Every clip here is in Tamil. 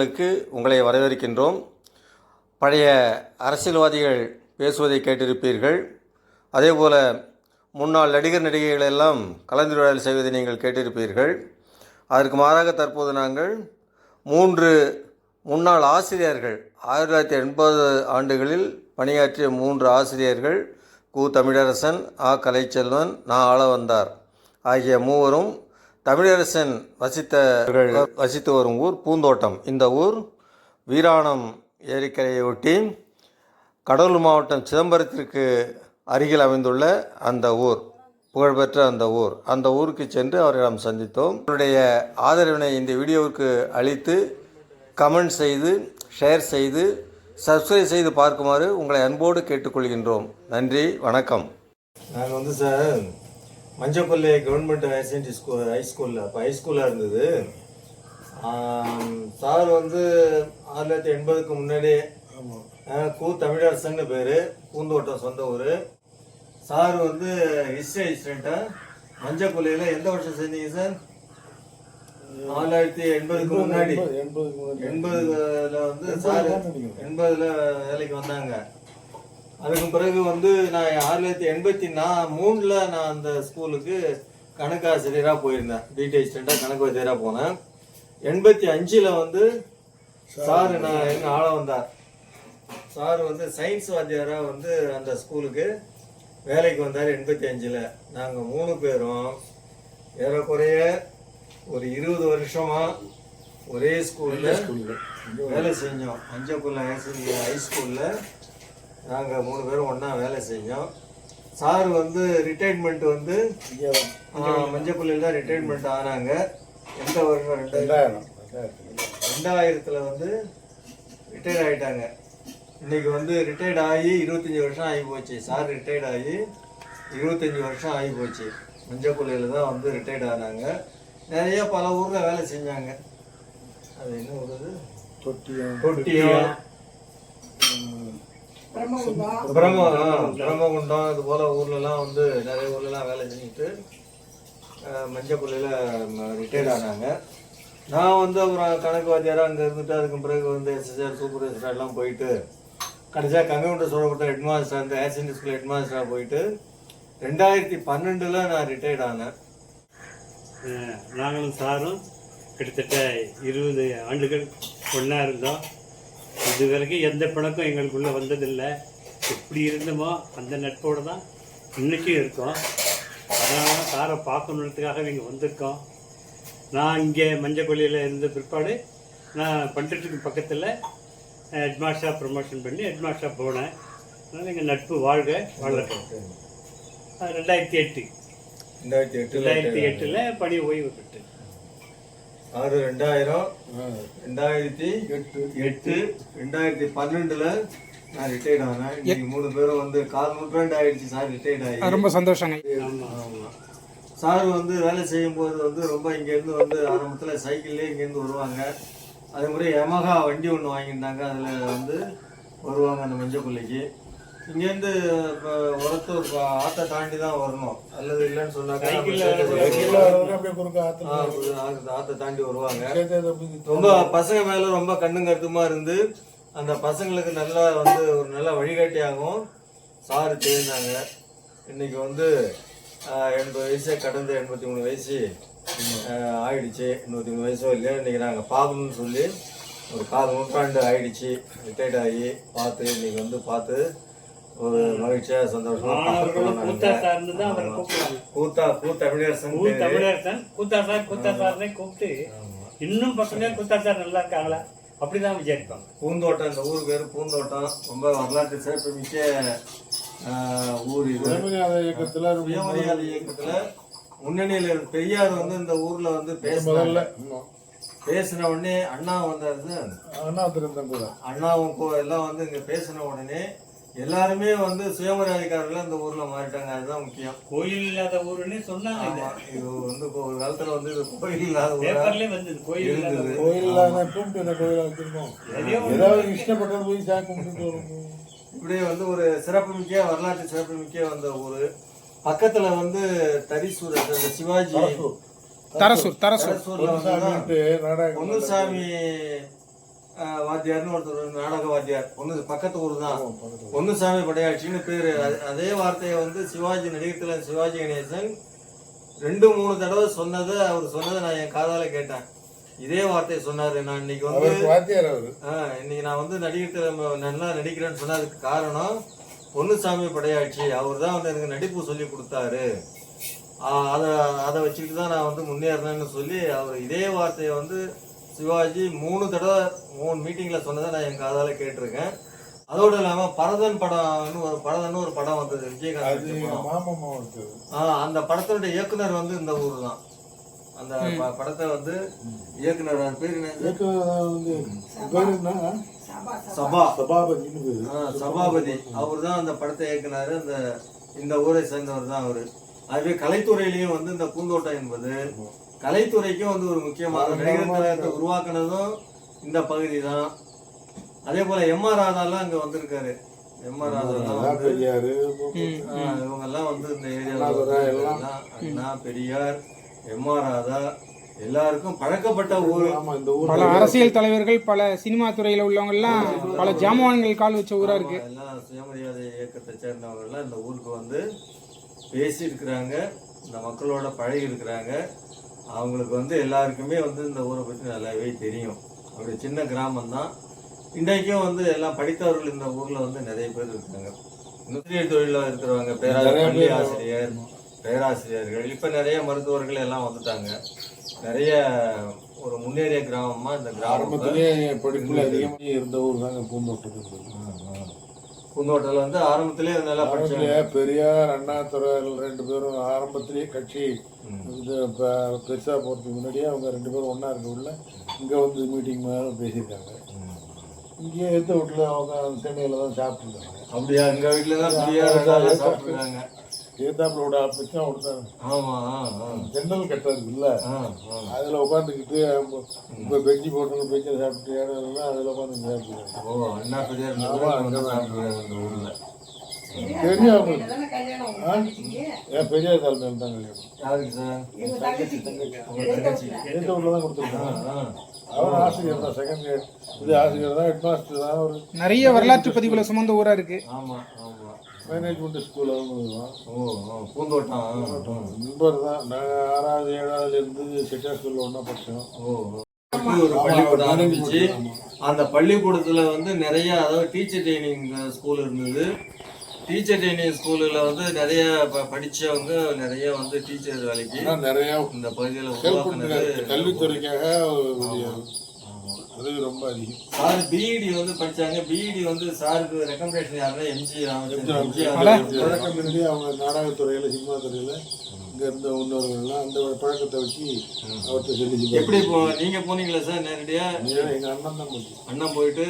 வீடியோக்களுக்கு உங்களை வரவேற்கின்றோம். பழைய அரசியல்வாதிகள் பேசுவதை கேட்டிருப்பீர்கள். அதேபோல் முன்னாள் நடிகர் நடிகைகள் எல்லாம் கலந்துரையாடல் செய்வதை நீங்கள் கேட்டிருப்பீர்கள். அதற்கு மாறாக தற்போது நாங்கள் 3 முன்னாள் ஆசிரியர்கள் 1980 ஆண்டுகளில் பணியாற்றிய 3 ஆசிரியர்கள் கு. தமிழரசன், ஆ. கலைச்செல்வன், நா. ஆளவந்தார் ஆகிய மூவரும் தமிழரசன் வசித்து வரும் ஊர் பூந்தோட்டம். இந்த ஊர் வீராணம் ஏரிக்கரையை ஒட்டி கடலூர் மாவட்டம் சிதம்பரத்திற்கு அருகில் அமைந்துள்ள அந்த ஊர், புகழ்பெற்ற அந்த ஊருக்கு சென்று அவர்களிடம் சந்தித்தோம். அவருடைய ஆதரவினை இந்த வீடியோவுக்கு அளித்து கமெண்ட் செய்து, ஷேர் செய்து, சப்ஸ்கிரைப் செய்து பார்க்குமாறு உங்களை அன்போடு கேட்டுக்கொள்கின்றோம். நன்றி, வணக்கம். நாங்கள் சார் மஞ்சப்பள்ளி கவர்மெண்ட் ஹையர் செகண்டரி ஹைஸ்கூலில் அப்போ ஹைஸ்கூலாக இருந்தது. சார் 1980க்கு முன்னாடி கு. தமிழரசன் பேர், பூந்தோட்டம் சொந்த ஊர். சார் ஹிஸ்ட்ரி அசிஸ்டண்ட்டாக மஞ்சப்பள்ளியில் எந்த வருஷம் செஞ்சீங்க சார்? 1980க்கு முன்னாடி 80ல் சார் 80ல் வேலைக்கு வந்தாங்க. அதுக்கு பிறகு நான் 1983ல் நான் அந்த ஸ்கூலுக்கு கணக்கு ஆசிரியராக போயிருந்தேன். பிடி அசிஸ்டண்ட்டாக கணக்கு ஆசிரியராக போனேன். 85ல் சார் எங்கள் ஆள வந்தார். சார் சயின்ஸ் வாத்தியாராக அந்த ஸ்கூலுக்கு வேலைக்கு வந்தார். 85ல் நாங்கள் 3 பேரும் ஏறக்குறைய ஒரு 20 வருஷமா ஒரே ஸ்கூலில் வேலை செஞ்சோம். மஞ்சப்பள்ளி ஹைஸ்கூலில் நாங்கள் 3 பேரும் ஒன்றா வேலை செஞ்சோம். சார் ரிட்டைர்மெண்ட் மஞ்சப்பள்ளியில் தான் ரிட்டைர்மெண்ட் ஆனாங்க. எந்த வருஷம்? 2000ல் ரிட்டையர்ட் ஆகிட்டாங்க. இன்னைக்கு ரிட்டையர்ட் ஆகி 25 வருஷம் ஆகி போச்சு. சார் ரிட்டையர்ட் ஆகி 25 வருஷம் ஆகி போச்சு. மஞ்சப்பள்ளியில் தான் ரிட்டையர்ட் ஆனாங்க. நிறைய பல ஊரில் வேலை செஞ்சாங்க. அது என்ன ஊர்? தொட்டியம், பிரம்மகுண்டம், இது போல ஊர்லலாம் நிறைய ஊர்லலாம் வேலை செஞ்சுட்டு மஞ்சப்பள்ளியில் ரிட்டையர்ட் ஆனாங்க. நான் அப்புறம் கணக்கு வாத்தியாராக அங்கே இருந்துட்டு அதுக்கு பிறகு எஸ்எஸ்ஆர் சூப்பர்வைசராக எல்லாம் போயிட்டு கடைசியாக கம்ப்யூட்டர் சொல்லப்பட்ட ஹெட்மாஸ்டர், அந்த ஹையர் செகண்டரி ஸ்கூல் ஹெட்மாஸ்டராக போயிட்டு 2012ல் நான் ரிட்டையர்ட் ஆனேன். நாங்களும் சாரும் கிட்டத்தட்ட 20 ஆண்டுகள் ஒன்றா இருந்தோம். இது வரைக்கும் எந்த பழக்கம் எங்களுக்குள்ளே வந்ததில்லை. எப்படி இருந்தோமோ அந்த நட்போடு தான் இன்றைக்கும் இருக்கோம். அதனால தான் சாரை பார்க்கணுன்றதுக்காக இங்கே வந்திருக்கோம். நான் இங்கே மஞ்சப்பள்ளியில் இருந்த பிற்பாடு நான் பண்ருட்டுக்கு பக்கத்தில் ஹெட்மாஸ்டராக ப்ரமோஷன் பண்ணி ஹெட்மாஸ்டராக போனேன். அதனால் எங்கள் நட்பு வாழ்க வளரட்டும். 2008ல் பணி ஓய்வு பெற்று 2000, 2008, 2012ல் நான் ரிட்டையர்ட் ஆனேன். இன்னைக்கு 3 பேரும் 4 நூற்றாண்டு ஆயிடுச்சு சார் ரிட்டையர்ட் ஆகி. ரொம்ப சந்தோஷங்க. ஆமாம். சார் வேலை செய்யும்போது ரொம்ப இங்கேருந்து ஆரம்பத்தில் சைக்கிள்லேயே இங்கேருந்து வருவாங்க. அதே மாதிரி யமஹா வண்டி ஒன்று வாங்கியிருந்தாங்க. அதில் வருவாங்க அந்த மஞ்சப்பள்ளிக்கு. இங்கேருந்து இப்போ உரத்தூர் ஆற்றை தாண்டி தான் வரணும். அல்லது இல்லைன்னு சொன்னாக்க ஆற்றை தாண்டி வருவாங்க. ரொம்ப பசங்க மேலே ரொம்ப கண்ணும் கருத்துமா இருந்து அந்த பசங்களுக்கு நல்லா ஒரு நல்ல வழிகாட்டியாகவும் சார் தெரிந்தாங்க. இன்னைக்கு 80 வயசே கடந்து 83 வயசு ஆயிடுச்சு. 83 வயசோ இல்லையா இன்னைக்கு நாங்கள் பார்க்கணும்னு சொல்லி ஒரு 4 நூற்றாண்டு ஆயிடுச்சு ரிட்டையர்ட் ஆகி பார்த்து இன்னைக்கு பார்த்து ஒரு மகிழ்ச்சியா சந்தோஷமா கூப்பிட்டு இன்னும் பசங்க கூத்தா சார் நல்லா இருக்காங்களா அப்படிதான் விசாரிப்பாங்க. பூந்தோட்டம், இந்த ஊர் பேரு பூந்தோட்டம். ரொம்ப வரலாற்று சிறப்பு மிக்க ஊர் இது. சுயமரியாதை இயக்கத்துல முன்னணியில பெரியார் இந்த ஊர்ல பேசின உடனே அண்ணா வந்தாரு. அண்ணாவும் எல்லாம் இங்க பேசின உடனே எல்லாருமே சுயமரியாதைக்காரர்கள் அந்த ஊர்ல மாறிட்டாங்க. அதுதான் முக்கியம். கோயில் இல்லாத ஊருன்னு சொன்னாங்க. இது ஒரு காலத்துல இது கோயில் இல்லாத கோயில் இப்படி ஒரு சிறப்பு மிக்க வரலாற்று சிறப்பு மிக்க வந்த ஊரு. பக்கத்துல தரிசூர், அந்த சிவாஜி தரசூர் பொன்னுசாமி வாத்தியார்னு ஒருத்தர் நாடக வாத்தியார், ஒன்று பக்கத்து ஊர் தான், பொன்னுசாமி படையாட்சின்னு பேரு. அதே வார்த்தையை வந்து சிவாஜி நடிகர் திலகம் சிவாஜி கணேசன் 2-3 தடவை சொன்னதை அவர் சொன்னதை நான் என் காதால கேட்டேன். இதே வார்த்தையை சொன்னாரு. நான் இன்னைக்கு வந்து இன்னைக்கு நான் வந்து நடிகர் திலகம் நல்லா நடிக்கிறேன்னு சொன்னதுக்கு காரணம் பொன்னுசாமி படையாட்சி. அவர் தான் வந்து எனக்கு நடிப்பு சொல்லி கொடுத்தாரு. அதை வச்சுக்கிட்டு தான் நான் வந்து முன்னேறினேன்னு சொல்லி அவர் இதே வார்த்தையை வந்து சிவாஜி 3 தடவை 3 மீட்டிங்ல சொன்னதை நான் என் காதால கேட்டிருக்கேன். அதோட இல்லாம பரதன் படம்னு ஒரு படம் வந்தது, விஜயகாந்த். அந்த படத்தினுடைய இயக்குனர் வந்து இந்த ஊர் தான். அந்த படத்தை வந்து இயக்குனர் பேர் சபாபதி, அவர் தான் அந்த படத்தை இயக்குனாரு. இந்த ஊரை சேர்ந்தவர் தான் அவரு. அதுவே கலைத்துறையிலையும் வந்து இந்த பூந்தோட்டம் என்பது கலைத்துறைக்கும் வந்து ஒரு முக்கியமான நடிகர் திலகத்தை உருவாக்குனதும் இந்த பகுதி தான். அதே போல எம்.ஆர். ராதாலாம் அங்க வந்திருக்காரு. எம்.ஆர். ராதாலாம் இவங்க எல்லாம் வந்து இந்த ஏரியாவில் பெரியார், எம்.ஆர். ராதா எல்லாருக்கும் பழக்கப்பட்ட ஊர். பல அரசியல் தலைவர்கள், பல சினிமா துறையில உள்ளவங்க எல்லாம், பல ஜாமான்கள் கால் வச்ச ஊரா இருக்கு. எல்லாம் சுயமரியாதை இயக்கத்தை சேர்ந்தவங்க எல்லாம் இந்த ஊருக்கு வந்து பேசி இருக்கிறாங்க, இந்த மக்களோட பழகி இருக்கிறாங்க. அவங்களுக்கு வந்து எல்லாருக்குமே வந்து இந்த ஊரை பற்றி நல்லாவே தெரியும். அப்படி சின்ன கிராமம் தான். இன்றைக்கும் வந்து எல்லாம் படித்தவர்கள் இந்த ஊர்ல வந்து நிறைய பேர் இருக்காங்க. நுண்ணியல் தொழில இருக்கிறவங்க, பள்ளி ஆசிரியர், பேராசிரியர்கள், இப்ப நிறைய மருத்துவர்கள் எல்லாம் வந்துட்டாங்க. நிறைய ஒரு முன்னேறிய கிராமமா இந்த கிராமத்திலே படிப்புல அதிகமாக இருந்த ஊர் தாங்க பூந்தோட்டத்துக்கு. பூந்தோட்டத்தில் வந்து ஆரம்பத்திலே நல்லா படிச்சாங்க. பெரியார், அண்ணாதுரை 2 பேரும் ஆரம்பத்திலேயே கட்சி பெருசா போறதுக்கு முன்னாடியே அவங்க 2 பேரும் ஒன்னா இருக்கக்குள்ள இங்க வந்து மீட்டிங் மேல பேசியிருக்காங்க. இங்கே எடுத்த வீட்டுல அவங்க சென்னையில தான் சாப்பிட்டுருக்காங்க. அப்படியா? எங்க வீட்டுல தான் பெரியார் சாப்பிட்டுருக்காங்க. ஏத்தாப்புல விட ஆரம்பிச்சா கொடுத்தாங்க. ஆமா, ஜெனரல் கட்டை இருக்குல்ல, அதுல உட்காந்துக்கிட்டு இப்ப பெஞ்சி போட்டு பெஞ்சில் சாப்பிட்டு இடம் அதுல உட்காந்து சாப்பிட்டுருக்காங்க. ஓ, அண்ணா பெரியார் அந்த ஊர்ல தெரியும் அவங்களுக்கு. என் பெரியார் தலைமையில் தான் கல்யாணம். யாருக்கு சார்? எந்த ஊர்ல தான் கொடுத்துருக்காங்க. அவர் ஆசிரியர் தான், செகண்ட் இயர் இது ஆசிரியர் தான், ஹெட் மாஸ்டர் தான். ஒரு நிறைய வரலாற்று பதிவுகளை சுமந்த ஊரா இருக்கு. ஆமா ஆமா. மேனேஜ்மெண்ட் ஸ்கூல் அவங்க பூந்தோட்டம் நண்பர் தான். நாங்கள் 6வது 7வதுல இருந்து செட்டியார் ஸ்கூல்ல ஒன்றா படித்தோம். ஒரு பள்ளிக்கூடம் ஆரம்பிச்சு அந்த பள்ளிக்கூடத்துல வந்து நிறைய, அதாவது டீச்சர் ட்ரைனிங் ஸ்கூல் இருந்தது. டீச்சர் ட்ரைனிங் ஸ்கூலில் வந்து நிறைய படித்தவங்க நிறைய வந்து டீச்சர் வேலைக்கு நிறைய இந்த பகுதியில் உருவாக்குனது. கல்வித்துறைக்காக அது ரொம்ப அதிகம். சார் பிஇடி வந்து படிச்சாங்க. பிஇடி வந்து சாருக்கு ரெக்கமெண்டேஷன் யாருன்னா பழக்கம் இருந்து அவங்க நாடகத்துறையில, சினிமா துறையில இங்க இருந்த முன்னோர்கள்லாம் அந்த பழக்கத்தை வச்சு அவர்கிட்ட சொல்லி. எப்படி நீங்க போனீங்களா சார் நேரடியா? எங்க அண்ணன் தான் போச்சு. அண்ணன் போயிட்டு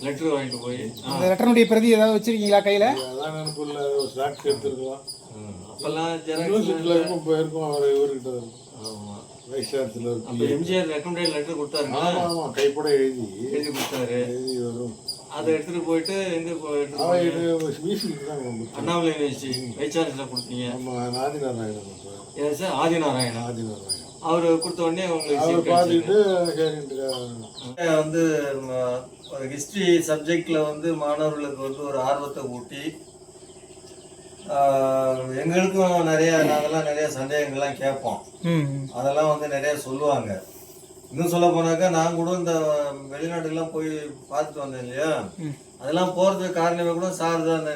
லெட்டர் வாங்கிட்டு போய் அந்த லெட்டருடைய பிரதி ஏதாவது வச்சிருக்கீங்களா கையில? அதான் எனக்குள்ள ஒரு சாட்சி எடுத்துருக்கலாம். அப்பெல்லாம் யூனிவர்சிட்டியில இருக்கும் போயிருக்கும். அவர் இவர்கிட்ட இருக்கும். ஆமா, vice chancellor. MGR recommendation letter கொடுத்தாரு. ஆமா, கைப்பட எழுதி கொடுத்தாரு. எழுதி வரும். அதை எடுத்துட்டு போயிட்டு எங்க அண்ணாமலை யூனிவர்சிட்டி வைஸ் சான்சலர் கொடுத்தீங்க. ஆமா, ஆதிநாராயணன். ஏன் சார்? ஆதிநாராயணன். ஆதிநாராயணன் அவரு கொடுத்த உடனே உங்களுக்கு வந்து ஹிஸ்டரி சப்ஜெக்ட்ல வந்து மாணவர்களுக்கு வந்து ஒரு ஆர்வத்தை ஊட்டி, எங்களுக்கும் நாங்கெல்லாம் நிறைய சந்தேகங்கள்லாம் கேட்போம். அதெல்லாம் வந்து நிறைய சொல்லுவாங்க. இன்னும் சொல்ல போனாக்கா நான் கூட இந்த வெளிநாட்டுக்கெல்லாம் போய் பார்த்துட்டு வந்தேன் இல்லையா, அதெல்லாம் போறதுக்கு காரணமே கூட சார் தான்.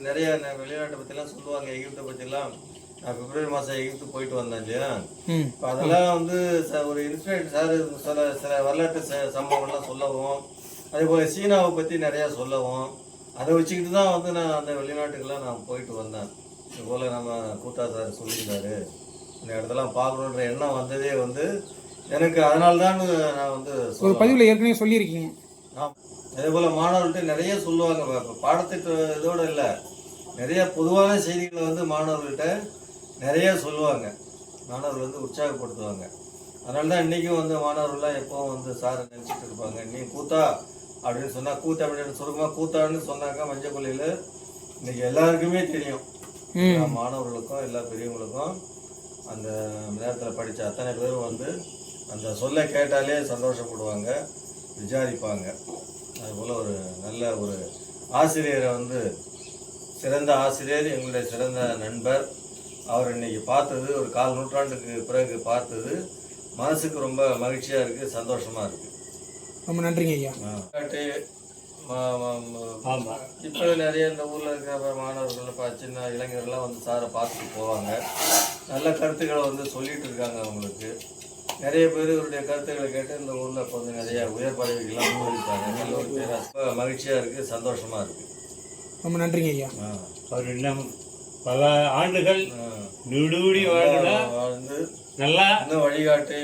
நிறைய வெளிநாட்டை பத்திலாம் சொல்லுவாங்க, எகிப்தை பத்திலாம். நான் பிப்ரவரி மாதம் எகிப்து போயிட்டு வந்தேன் இல்லையா, இப்போ அதெல்லாம் வந்து ஒரு இன்ஸ்பிரேட் சார் சில வரலாற்று சம்பவங்கள்லாம் சொல்லவும், அதே போல் சீனாவை பற்றி நிறையா சொல்லவும், அதை வச்சுக்கிட்டு தான் வந்து நான் அந்த வெளிநாட்டுக்கெல்லாம் நான் போயிட்டு வந்தேன். இது போல் நம்ம கூத்தா சார் சொல்லியிருந்தாரு, இந்த இடத்தெல்லாம் பார்க்கணுன்ற எண்ணம் வந்ததே வந்து எனக்கு அதனால தான் நான் வந்து ஒரு பதிவில் ஏற்கனவே சொல்லியிருக்கீங்க. அதே போல் மாணவர்கள்ட்ட நிறைய சொல்லுவாங்க. பாடத்திட்ட இதோடு இல்லை, நிறைய பொதுவான செய்திகளை வந்து மாணவர்கள்ட்ட நிறைய சொல்லுவாங்க. மாணவர்கள் வந்து உற்சாகப்படுத்துவாங்க. அதனால தான் இன்றைக்கும் வந்து மாணவர்கள்லாம் எப்போவும் வந்து சாரை நினச்சிட்டு இருப்பாங்க. நீ கூத்தா அப்படின்னு சொன்னால், கூத்தா அப்படின்னு சுருக்கமாக கூத்தான்னு சொன்னாக்கா மஞ்சள் கொள்ளையில் இன்னைக்கு எல்லாருக்குமே தெரியும். மாணவர்களுக்கும் எல்லா பெரியவங்களுக்கும் அந்த நேரத்தில் படித்த அத்தனை பேரும் வந்து அந்த சொல்லை கேட்டாலே சந்தோஷப்படுவாங்க, விசாரிப்பாங்க. அதுபோல் ஒரு நல்ல ஒரு ஆசிரியரை வந்து, சிறந்த ஆசிரியர், எங்களுடைய சிறந்த நண்பர். அவர் இன்னைக்கு பார்த்தது, ஒரு 4 நூற்றாண்டுக்கு பிறகு பார்த்தது மனசுக்கு ரொம்ப மகிழ்ச்சியாக இருக்குது, சந்தோஷமாக இருக்குது. ரொம்ப நன்றிங்க ஐயா. ஆமாம். இப்போ நிறைய இந்த ஊரில் இருக்கிற மாணவர்கள், சின்ன இளைஞர்கள்லாம் வந்து சாரை பார்த்துட்டு போவாங்க. நல்ல கருத்துக்களை வந்து சொல்லிட்டு இருக்காங்க அவங்களுக்கு. நிறைய பேர் இவருடைய கருத்துக்களை கேட்டு இந்த ஊரில் இப்போ வந்து நிறைய உயர் பதவிகள்லாம் போயிருக்காங்க. நல்ல ஒரு பேராக மகிழ்ச்சியாக இருக்குது, சந்தோஷமாக இருக்குது. ரொம்ப நன்றிங்க ஐயா. அவர் இன்னும் பல ஆண்டுகள் நீடூடி வாழ்ந்து வாழ்ந்து நல்லா இன்னும் வழிகாட்டி